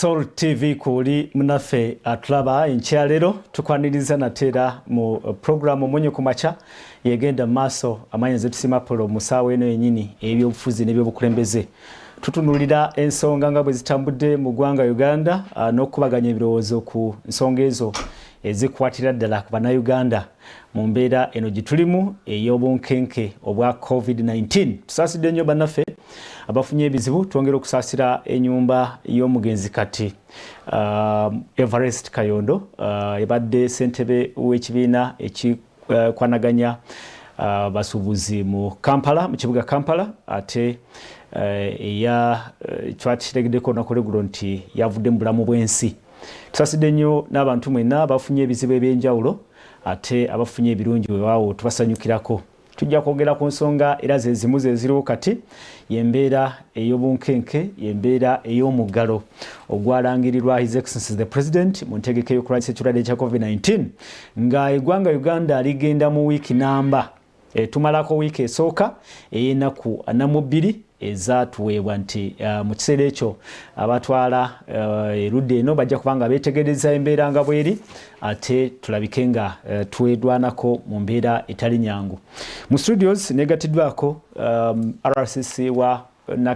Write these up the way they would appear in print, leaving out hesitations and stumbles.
Soul TV kuli mnafe atulaba enkyalero tukwaniriza natera mu programu mwenye kumacha yegenda maso amanyenze tusima polo musawe eno yenyini ebyobufuzi n'ebyobukulembeze tutunulira ensonga nga bwe zitambudde mu ggwanga Uganda n'okubaganya ebirowoozo ku nsonga ezo ezikwatira ddala ku bannayuganda mu mbeera eno gitulimu ey'obunkenke obwa COVID-19. Tusaasidde nnyo bannaffe abafunye ebizibu, twongera okusaasira ennyumba y'omugenzi kati Everest Kayondo ebadde ssentebe w'ekibiina ekikwanaganya basuubuzi mu Kampala, mu kibuga Kampala, ate twakitegeddeko nakolegulo nti yavudde mu bulamu bw'ensi. Tusaasidde nnyo n'abantu mwenna abafunye ebizibu eby'enjawulo ate abafunye ebirungi weewaawo tubasanyukirako. Tujja kwogera ku nsonga era ze zimu ze ziriwo kati y'embeera ey'obunkenke, y'embeera ey'omuggalo ogwalangirirwa His Excellency the President mu ntegeka y'okulwanyisa ekirwadde ekya COVID-19 nga eggwanga Uganda ligenda mu wiiki namba tumalako wiiki esooka ey'ennaku 42 ezatuweebwa nti mu kiseera ekyo abatwala erudde eno bajja kubanga beetegereza embeera nga bweri ate tulabike nga twedwanako mu mbeera etali nyangu. Mu studios negatiddwako RCC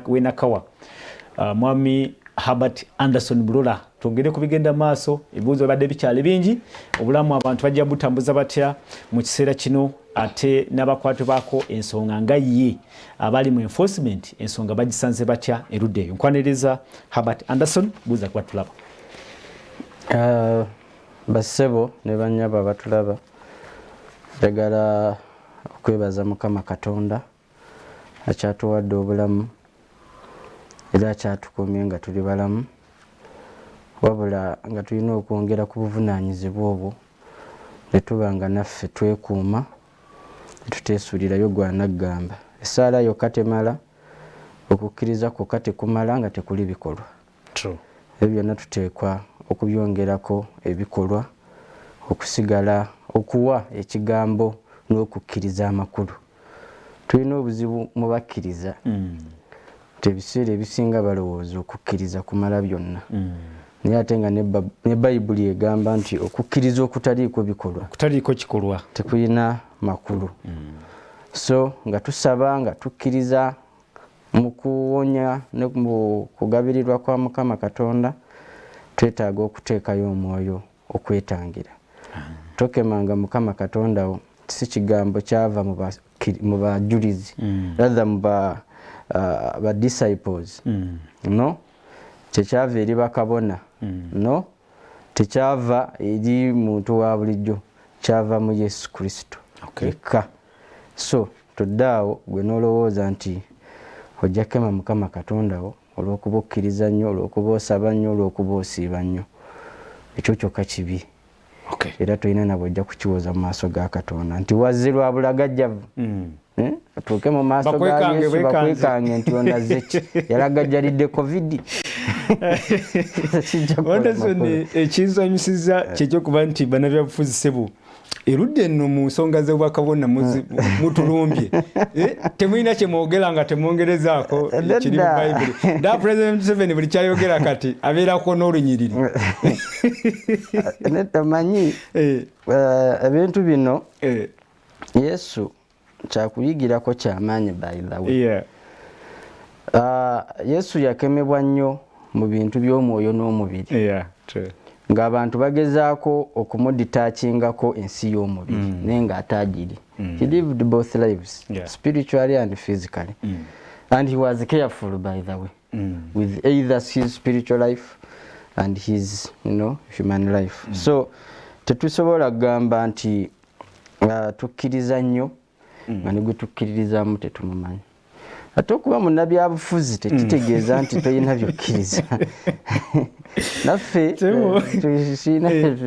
we Nakawa Mwami Herbert Anderson Bulula. Tugere kubigenda maaso ebibuuzo badde bikyali bingi, obulamu abantu bajja butambuza batya mu kiseera kino ate n'abakwate baako ensonga nga ye abali mu enforcement ensonga bagisanze batya erudde eyo. Nkwaniriza Herbert Anderson, buuza kuba tulaba. Basebo ne bannyaba batulaba, njagala okwebaza Mukama Katonda akyatuwadde obulamu era akyatukumye nga tuli balamu, wabula nga tulina okwongera ku buvunaanyizibwa obwo ne tuba nga naffe twekuuma tuteesuulirayo gwanaggamba. Essaala yokka temala, okukkiriza kwokka tekumala nga tekuli bikolwa. True. Ebyo byonna tuteekwa okubyongerako ebikolwa, okusigala okuwa ekigambo n'okukkiriza amakulu. Tulina obuzibu mu bakkiriza. Ebiseera ebisinga balowooza okukkiriza kumala byonna. Naye ate nga ne Bayibuli egamba nti okukkiriza okutaliiko bikolwa, okutaliiko kikolwa, tekulina makulu. So nga tusaba nga tukkiriza mu kuwonya ne mu kugabirirwa kwa Mukama Katonda, twetaaga okuteekayo omwoyo okwetangira. Tokemanga Mukama Katonda wo, si kigambo kyava mu bajulizi, rather mu ba disciples. No, tekyava eri bakabona. No, tekyava eri muntu wa bulijjo, kyava mu Yesu Kristo. Yekka. So toddaawo gwe n'olowooza nti ojja kema Mukama Katonda wo olw'okuba okkiriza nnyo, olw'okuba osaba nnyo, olw'okuba osiiba nnyo. Ekyo kyokka kibi. Era tolina nabwe ojja kukiwoza mu maaso ga Katonda nti wazze lwa bulagajjavu. Atuuke mu maaso ga Yesu bakwekange nti onazze ki, yalagajjalidde COVID. Ekinsanyusiza kyekyokuba nti bannabyabufuzi ssebo erudde nno mu nsonga z'obwakabona mutulumbye. Temulina kye mwogera nga temwongerezaako kiri mu Bayibuli. Nda President Museveni buli kyayogera kati abeerako n'olunyiriri. Tamanyi ebintu bino Yesu kyakuyigirako kyamaanyi by the way. Yesu yakemebwa nnyo mu bintu by'omwoyo n'omubiri. Ng'abantu bagezaako okumuditaakingako ensi y'omubiri naye ng'ataagiri. He lived both lives, spiritually and physically. And he was careful, by the way, with either his spiritual life and his, human life. So tetusobola kugamba nti tukkiriza nnyo nga ne gwe tukkiririzaamu tetumumanyi. Ate okuba munnabyabufuzi tekitegeeza nti tolina by'okkiriza. Naffe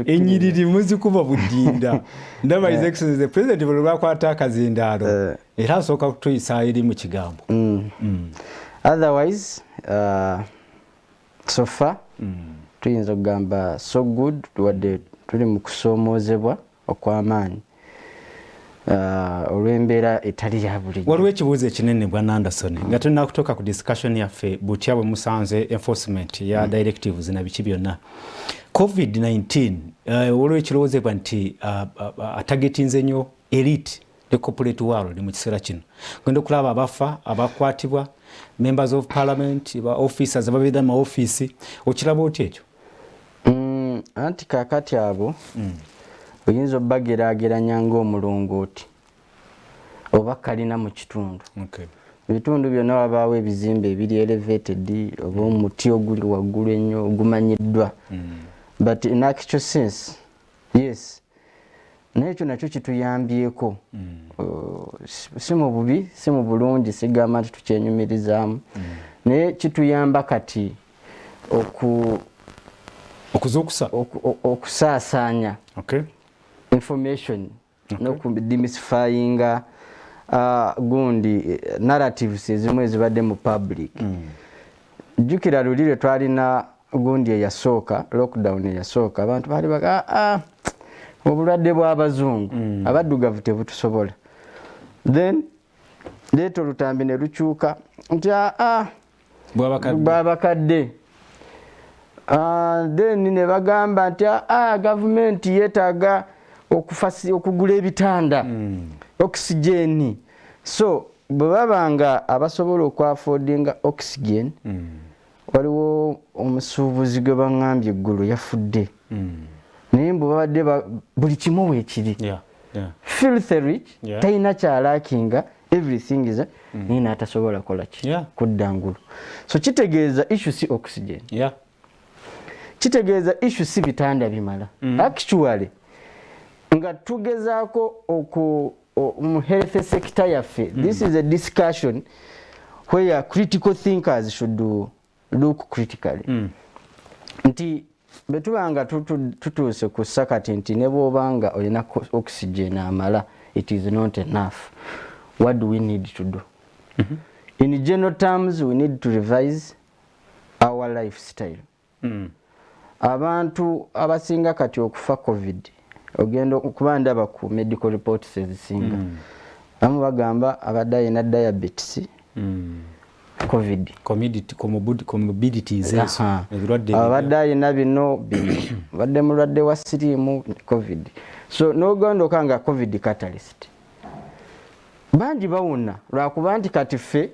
ennyiriri muzikuba buddinda. Ndaba His Excellency the President bwe lwakwata akazindaalo era asooka kutuyisa eri mu kigambo. Otherwise, so far tuyinza okugamba so good wadde tuli mu kusoomoozebwa okw'amaanyi. olw'embeera etali ya bulijjo. Waliwo ekibuuzo ekinene bwana Anderson nga tulina kutoka ku discussion yaffe butya bwe musanze enforcement ya directives na biki byonna. COVID-19 waliwo ekirowoozebwa nti atagetinze nnyo elite the corporate world mu kiseera kino. Gwenda okulaba abafa abakwatibwa members of parliament ba officers ababeera mu office okiraba otya ekyo? Anti kakati abo oyinza obbageraageranya ng'omulongooti oba kalina mu kitundu. Ebitundu byonna wabaawo ebizimbe ebiri elevated oba omuti oguli waggulu ennyo ogumanyiddwa. But in actual sense, yes, n'ekyo nakyo kituyambyeko. Si mu bubi si mu bulungi sigamba nti tukyenyumirizaamu naye kituyamba kati okusaasaanya information n'okudemysifyinga gundi narratives ezimu ezibadde mu public. Jjukira luli lwe twalina gundi eyasooka lockdown eyasooka abantu baali baga obulwadde bw'abazungu abaddugavu tebutusobola. Then leeta olutambi ne lukyuka nti bw'abakadde. Then ne bagamba nti gavumenti yeetaaga okugula ebitanda oxygen. So bwe baba nga abasobola okwaffordinga oxygen waliwo omusuubuzi gwe baŋŋambye eggulu yafudde. Naye mbu babadde buli kimu weekiri. Filthy rich talina kyalaakinga everything is naye n'atasobola kola ki kuddangulu. So kitegeeza issue si oxygen. Kitegeeza issue si bitanda bimala. Actually nga tugezaako mu health sector yaffe, this is a discussion where critical thinkers should look critically. Nti betubanga tutuuse ku sakati nti ne bw'obanga olina oxygen amala, it is not enough. What do we need to do? In general terms, we need to revise our lifestyle. Abantu abasinga kati okufa COVID ogenda okuba ndaba ku medical reports ezisinga. Abamu bagamba abadde alina diabetes, COVID, comorbidities ezo ebirwadde abadde alina bino abadde mulwadde wa siriimu COVID. So n'ogenda okanga COVID catalyst. Bangi bawona lwakuba nti kati ffe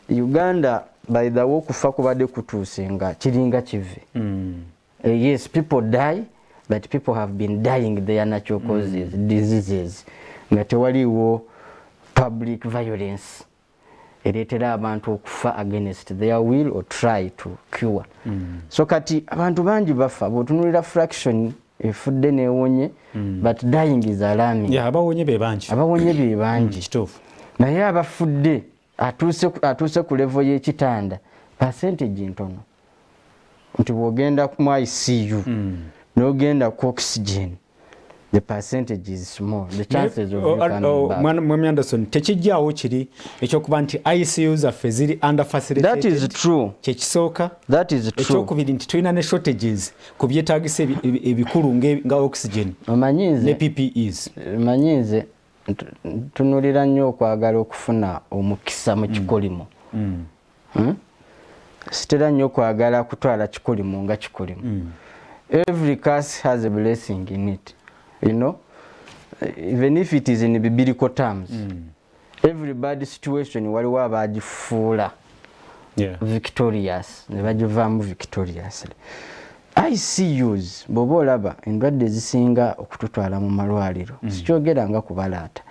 Uganda by the way okufa kubadde kutuuse nga kiringa kive. Yes, people die, but people have been dying their natural causes, diseases. Nga tewaliwo public violence ereetera abantu okufa against their will or try to cure. So kati abantu bangi bafa bw'otunuulira fraction efudde neewonye, but dying is alarming. Abawonye be bangi. Abawonye be bangi. Kituufu. Naye abafudde atuuse ku level y'ekitanda percentage ntono. Nti bw'ogenda mu ICU n'ogenda ku oxygen, the percentage is small. The chances of you coming back. Mwami Anderson, tekijjaawo kiri ekyokuba nti ICU zaffe ziri under facilitated. That is true. Kyekisooka. That is true. Ekyokubiri nti tulina ne shortages ku byetaagisa ebikulu nga oxygen ne PPEs. Manyinze tunulira nnyo okwagala okufuna omukisa mu kikolimo. Sitera nnyo okwagala kutwala kikolimo nga kikolimo. Every curse has a blessing in it. You know, even if it is in biblical terms, every bad situation waliwo abagifuula victorious, ne bagivaamu victoriously. ICUs bw'oba olaba endwadde ezisinga okututwala mu malwaliro sikyogera nga kubalaata,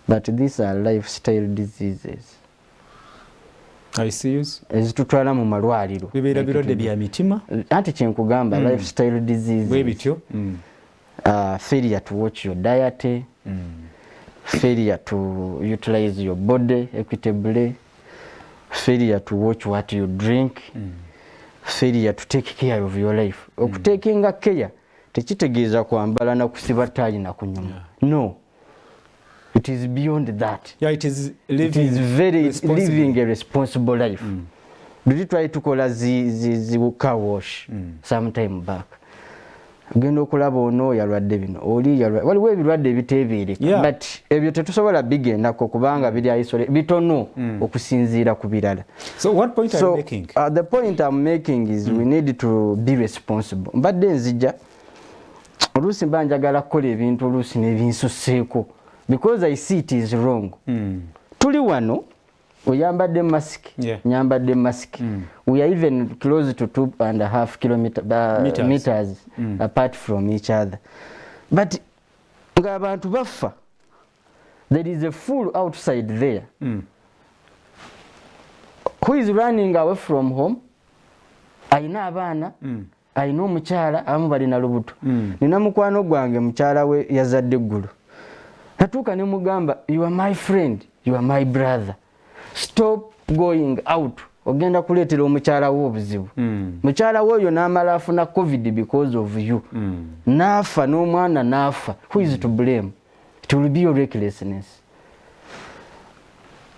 but these are lifestyle diseases. ICUs ezitutwala mu malwaliro bibeera birwadde bya mitima, anti kyenkugamba lifestyle diseases bwe bityo. Failure to watch your diet, failure to utilize your body equitably, failure to watch what you drink, failure to take care of your life. Okutakinga care tekitegeeza kwambala na kusiba tayi na kunyuma. No. It is beyond that. It is living a responsible life. Did you try to call zi car wash sometime back? genda okulaba ono yalwadde bino oli yalwadde waliwo ebirwadde ebiteebeereka but ebyo tetusobola bigendako kubanga biri bitono okusinziira ku birala. So what point are you making? The point I'm making is we need to be responsible. Mbadde nzija oluusi mba njagala kukola ebintu oluusi n'ebinsuseeko because I see it is wrong. Tuli wano oyambadde mask, nyambadde mask. We are even close to 2.5 meters apart from each other. But nga abantu bafa, there is a fool outside there who is running away from home. Ayina abaana, ayina omukyala, abamu balina lubuto. Nina mukwano gwange mukyala we yazadde eggulu. Natuuka ne mugamba, you are my friend, you are my brother. Stop going out. Ogenda kuleetera omukyala wo obuzibu. Mukyala wo oyo n'amala afuna COVID because of you. Naafa n'omwana naafa. Who is to blame? It will be your recklessness.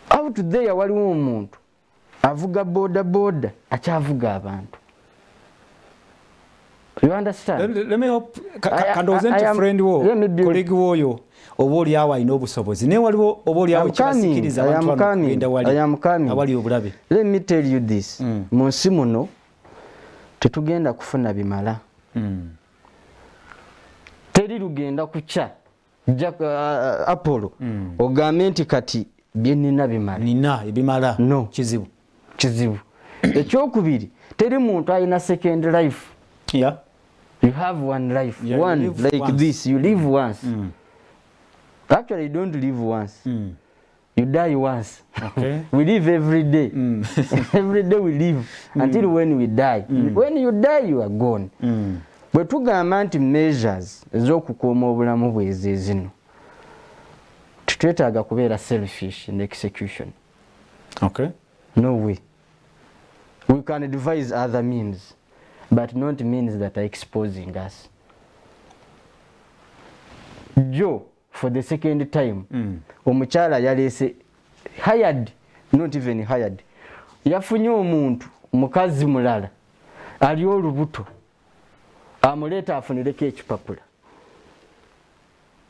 Out there waliwo omuntu avuga boda akyavuga abantu. You understand? Let me hope kandozenti friend wo colleague woyo oboli awo alina obusobozi naye waliwo oboli awo kibasikiriza abantu bagenda wali obulabe. Let me tell you this. Mu nsi muno tetugenda kufuna bimala. Teri lugenda kucha Apollo ogambe nti kati bye nina bimala. Nina ebimala. No. Kizibu. Ekyokubiri teri muntu alina second life. Yeah. You have one life. Yeah, one like once. This. You live once. Actually, you don't live once. You die once. Okay. We live every day. Every day we live until when we die. When you die, you are gone. But tugamba nti measures ez'okukuuma obulamu bweze zino tetwetaaga kubeera selfish in execution. Okay. No way. We can devise other means, but not means that are exposing us. Joe, for the second time, omukyala yalese hired, not even hired. Yafunye omuntu mukazi mulala ali olubuto amuleeta afunireko ekipapula.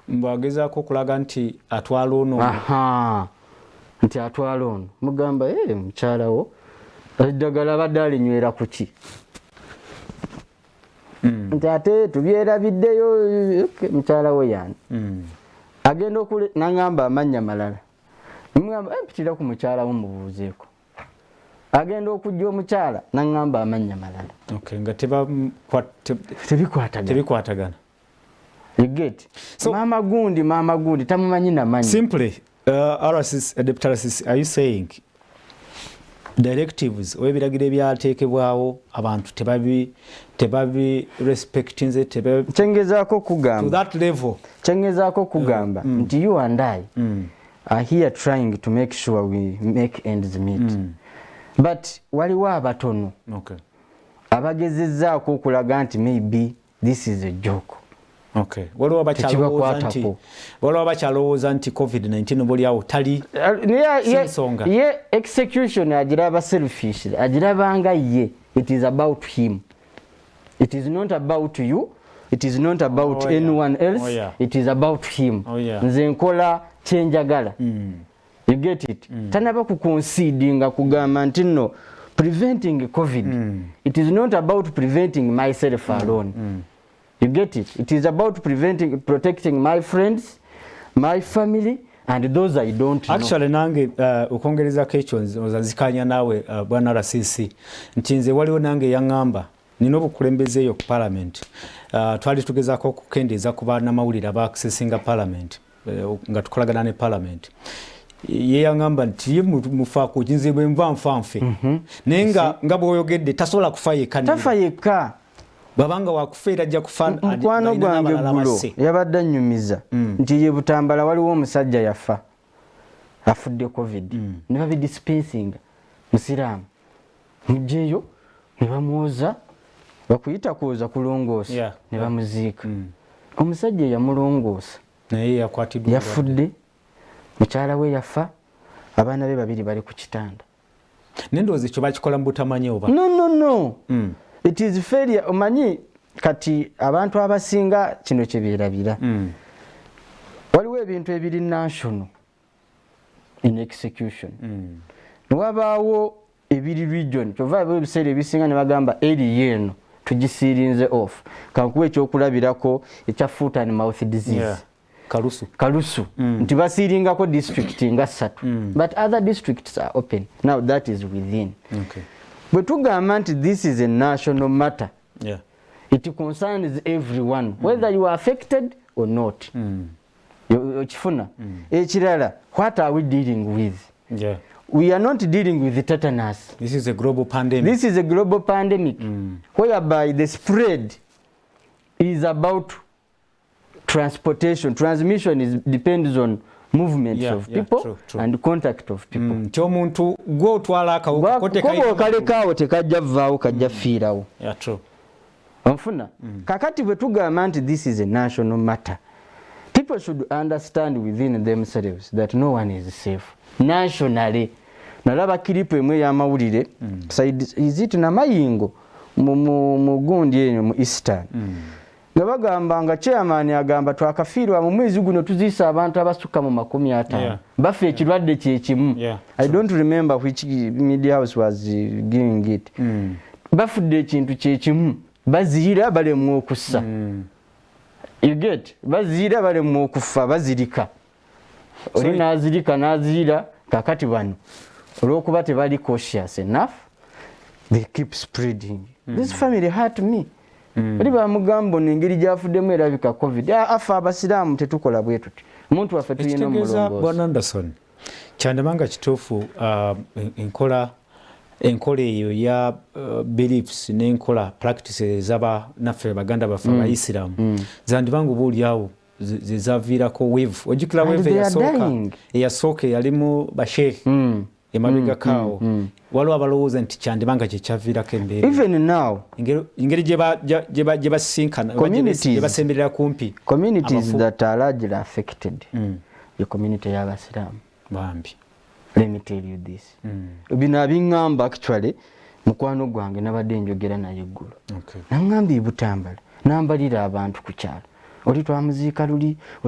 Mbagezaako okulaga nti atwala ono. Nti atwala ono. Mugamba mukyala wo eddagala abadde alinywera ku ki? Nti ate tubyerabiddeyo mukyala we yani. Agenda n'angamba amannya malala. Mugamba mpitira ku mukyala wo mubuuzeeko. Agenda okujja omukyala n'angamba amannya malala. Okay, nga tebikwatagana. You get? So, mama gundi tamumanyi namanyi. Simply, Deputy RCC, are you saying directives or ebiragiro ebyateekebwawo abantu tebabi respectinze chengezaako kugamba to that level chengezaako kugamba nti you and I are here trying to make sure we make ends meet. But waliwo abatono abagezezzaako okulaga nti maybe this is a joke. Okay. Waliwo bakyalowooza nti COVID-19 buli awo tali nsonga. Ye execution agiraba selfish, agirabanga ye. It is about him. It is not about you. It is not about anyone else. It is about him. Nze nkola kyenjagala. You get it? Tanaba kuconcedinga kugamba nti no preventing COVID. It is not about preventing myself alone. You get it? It is about protecting my friends, my family, and those I don't know. Actually, nange ukongereza questions ozazikanya nawe bwana RCC. Ntinze waliwo nange yangamba nina obukulembezeeyo ku parliament. Twali tugezaako okukendeeza ku bannamawulire aba-accessinga parliament nga tukolagana ne parliament. Ye yangamba nti ye mufaako nze bwe nva nfanfe. Naye nga bw'oyogedde tasobola kufa yekka. Tafa yekka. Babanga wakufeera ajja kufa mukwano gwange ggulo yabadde annyumiza nti ye Butambala waliwo omusajja yafa afudde COVID ne babidispensinga musiraamu mujjeyo ne bamwoza bakuyita kwoza kulongoosa ne bamuziika. Omusajja yamulongoosa naye yakwatiddwa yafudde mukyala we yafa abaana be babiri bali ku kitanda. Nendoozi ekyo bakikola mu butamanyi oba? No. It is failure. Omanyi kati abantu abasinga kino kyebeerabira waliwo ebintu ebiri national in execution niwabaawo ebiri region kyova ebiseera ebisinga ne bagamba eri eno tugisiirinze off kankuwa ekyokulabirako ekya foot and mouth disease kalusu nti basiiringako district nga 3 but other districts are open now that is within bwe tugamba nti this is a national matter it concerns everyone whether you are affected or not okifuna ekirala what are we dealing with we are not dealing with tetanus. This is a global pandemic. This is a global pandemic whereby the spread is about transportation. Transmission depends on movement of people true. And contact of people. Omuntu gwo twala akawuka kalekaawo tekajja vaawo kajja fiirawo. True. Onfuna kakati bwe tugamba nti this is a national matter, people should understand within themselves that no one is safe nationally. Nalaba kiripo emwe y'amawulire is it namayingo mu gundi eyo mu Eastern nga bagamba nga chairman agamba twakafiirwa mu mwezi guno tuziisa abantu abasukka mu 50 bafe ekirwadde kyekimu. I don't remember which media house was giving it. Bafudde ekintu kyekimu baziira balemu okussa. You get baziira balemu okufa bazirika oli nazirika naziira kakati bano olwokuba tebali cautious enough they keep spreading. This family hurt me. Oli bamugambo n'engeri gyafuddemu erabika covid afa abasiraamu tetukola bwe tuti omuntu waffe tuyina omulongoosi. Bwana Anderson kyandibanga kituufu enkola eyo ya beliefs n'enkola practices zaba naffe baganda baffe abayisiraamu zandibanga obuulyawo zezaviirako wave ojjukira wave eyasooka yalimu basheekhe emabega kaawo waliwo abalowooza nti kyandibanga kyekyaviirako embeera even now engeri gye basinkana gye basemberera kumpi communities that are largely affected the community y'abasiraamu bambi. Let me tell you this. Bino abiŋŋamba actually mukwano gwange nabadde njogera naye eggulo. Naŋŋamba e Butambala nambalira abantu ku kyalo. Oli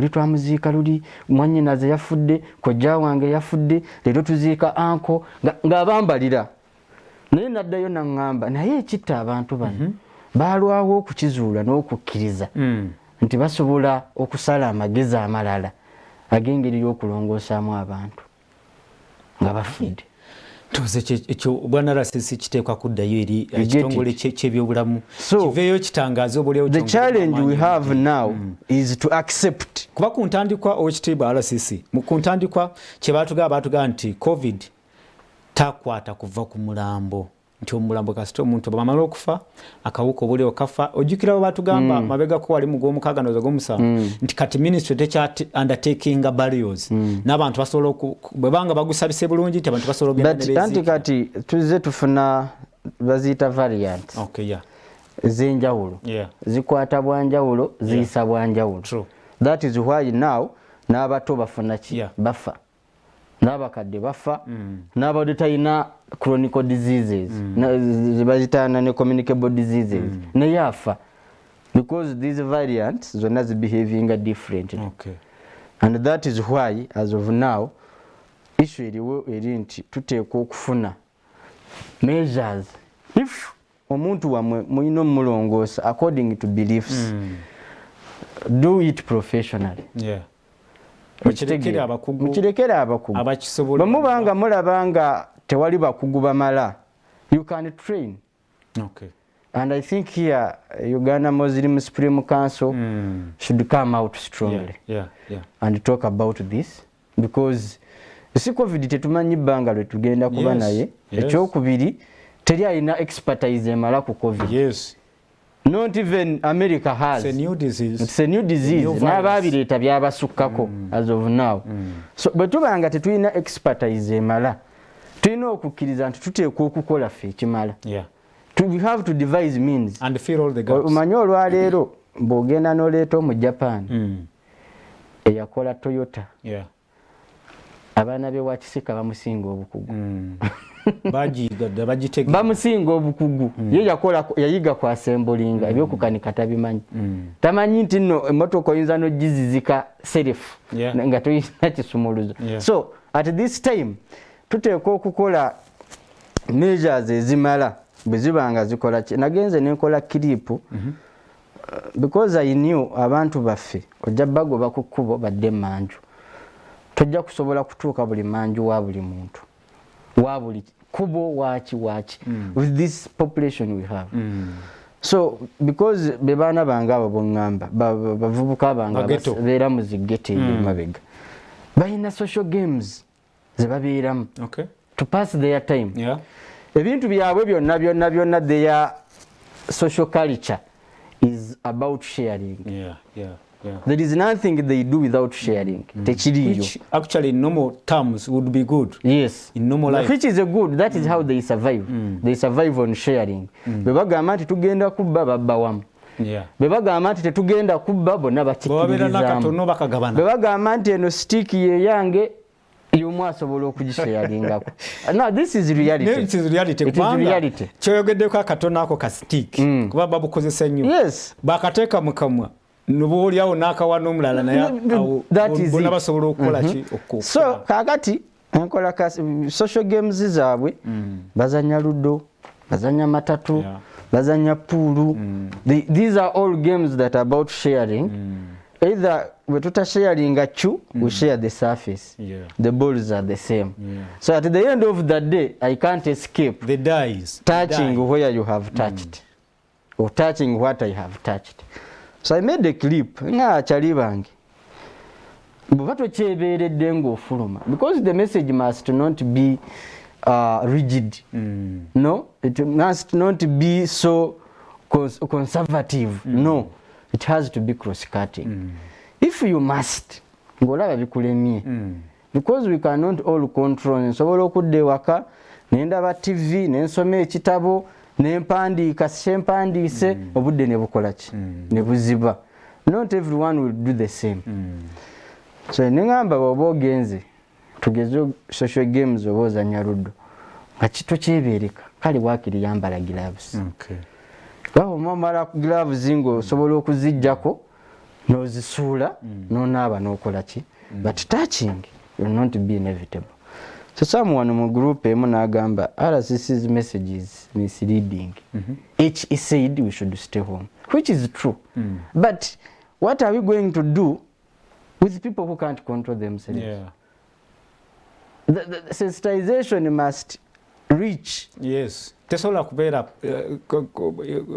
twamuziika luli mwannyinaze yafudde kojja wange yafudde leero tuziika anko ng'abambalira naye naddayo naŋŋamba naye ekitta abantu bano baalwawo okukizuula n'okukkiriza nti basobola okusala amagezi amalala ag'engeri y'okulongoosaamu abantu nga bafudde. Tuze ekyo bwana Rasisi kiteekwa kuddayo eri ekitongole ky'ebyobulamu kiveeyo kitangaaza obulewo. The challenge we have now is to accept. Kuba ku ntandikwa owekitiibwa Rasisi ku ntandikwa kye baatugamba nti covid takwata kuva ku mulambo nti omulambo kasita omuntu bamala okufa akawuka obulewo kafa ojjukirawo baatugamba mabegako wali mu gw'omukaaga noza gw'omusanvu nti kati ministry tekya undertaking barriers n'abantu basobola bwebanga bagusabise bulungi nti abantu basobola ogenda nebeziika. Kati tuze tufuna baziyita variants ez'enjawulo zikwata bwanjawulo ziyisa bwanjawulo. That is why now n'abato bafuna ki bafa n'abakadde bafa n'abadde talina chronic diseases bazitaana ne communicable diseases naye afa because these variants zonna zibehaving differently. And that is why as of now issue eriwo eri nti tuteekwa okufuna measures if omuntu wamwe muyina omulongoosa according to beliefs do it professionally. Mukirekere abakugu bamubanga mulabanga tewali bakugu bamala you can train. And I think here Uganda Muslim Supreme Council should come out strongly and talk about this because si covid tetumanyi bbanga lwe tugenda kuba naye ekyokubiri teri alina expertise emala ku covid. Not even America has. It's a new disease. It's a new disease. N'ababireeta byabasukkako as of now. So bwe tubanga tetulina expertise emala tulina okukkiriza nti tuteekwa okukola ffe ekimala. We have to devise means. And fill all the gaps. Omanyi olwaleero bw'ogenda n'oleeta omu Japan eyakola Toyota abaana be wakisika bamusinga obukugu bagitege bamusinga obukugu ye yayiga kwa assemblinga ebyokukanika tabimanyi tamanyi nti nno emmotoka oyinza n'ogizizika self nga toyina kisumuluzo so at this time tuteeka okukola measures ezimala bwe ziba nga zikola nagenze nenkola clip because I knew abantu baffe ojja bagoba ku kkubo badde manju tojja kusobola kutuuka buli manju wa buli muntu wa buli kubo wachi with this population we have so because bebana banga abo bongamba bavubuka banga beera mu zigete mabega bayina social games zebabeeramu to pass their time ebintu byabwe byonna their social culture is about sharing. There is nothing they do without sharing. Which actually in normal terms would be good. Yes. In normal life. Which is a good. That is how they survive. They survive on sharing. Bebagamba nti tugenda kubba babbawamu. Bebagamba nti tetugenda kubba bonna bakikkiririzaamu. Bebagamba nti eno stick ye yange yomu asobola okugisharingako. Now this is reality. This is reality. It is reality. Kyoyogeddeko akatono ako ka stick kuba babukozesa nnyo. Yes. Bakateeka mu kamwa nubuulyawo n'akawa n'omulala naye bonna basobola okukola ki okukola. So kakati enkola social games zaabwe bazanya ludo, bazanya matatu, bazanya poolu. These are all games that are about sharing. Either we sharing a chew, we share the surface. The balls are the same. So at the end of the day, I can't escape the dice touching where you have touched or touching what I have touched. So I made a clip. Nga chali bangi. Buvato cheberedde ng'ofuluma. Because the message must not be rigid. No, it must not be so conservative. No. It has to be cross-cutting. If you must, ngolaba bikulemye. Because we cannot all control. Nsobola okudde waka, nendaba TV, nensoma ekitabo, nempandiika kyempandiise, obudde ne bukola ki? Ne buziba. Not everyone will do the same. So nengamba bw'oba ogenze, tugeze social games oba ozannya luddo, nga kito kyebeereka, kale waakiri yambala gloves. Bawo mamala gloves ngo sobola okuzijjako nozisuula nonaaba n'okola ki but touching will not be inevitable. So someone mu group emu n'agamba RCC's message is misleading. Each said we should stay home, which is true. But what are we going to do with people who can't control themselves? The sensitization must reach. Yes. Tesobola kubeera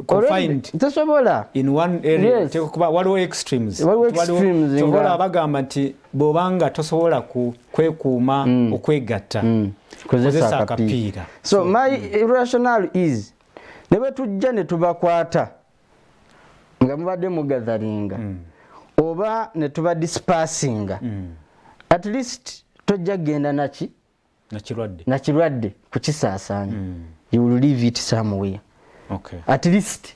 confined tesobola in one area. Waliwo extremes. Tesobola abagamba nti bw'obanga tosobola kwekuuma okwegatta kozesa akapiira. So my rationale is ne bwe tujja ne tubakwata nga mubadde mugatharinga oba ne tuba dispersinga at least tojja genda na kirwadde kukisaasaanya. You will leave it somewhere. At least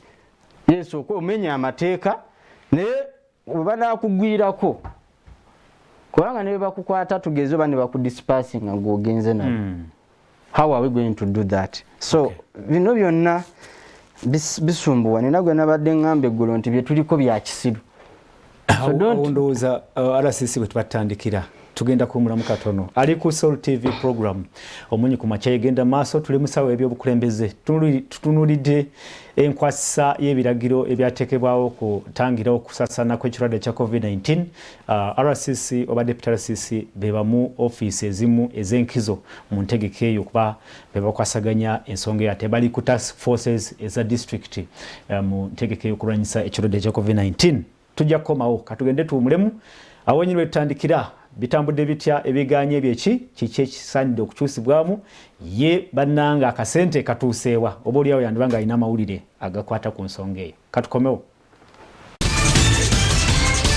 yes omenya amateeka naye oba nakugwirako kubanga ne bakukwata tugeze oba ne bakudispersing nga ng'ogenze nabo. How are we going to do that? So bino byonna bisumbuwa nina gwe nabadde ngamba eggulo nti bye tuliko bya kisiru. So ndowooza RCC bwe tubatandikira tugenda kumulamu katono ali ku Soul TV program omunyi ku makya egenda maaso tuli musawo ebyobukulembeze tutunulidde enkwasa y'ebiragiro ebyateekebwawo kutangira okusasana kw'ekirwadde kya COVID-19. RCC oba Deputy RCC bebamu office ezimu ez'enkizo mu ntegeka eyo kuba bebakwasaganya ensonga ya tebali ku task forces eza district mu ntegeka eyo kulwanyisa ekirwadde kya COVID-19. Tujja kukomawo katugende tuwumulemu awonyirwe tutandikira bitambudde bitya ebiganye byeki kiki ekisaanidde okukyusibwamu ye bannanga akasente katuuseewa oba oliawo yandibanga alina amawulire agakwata ku nsonga eyo. Katukomewo.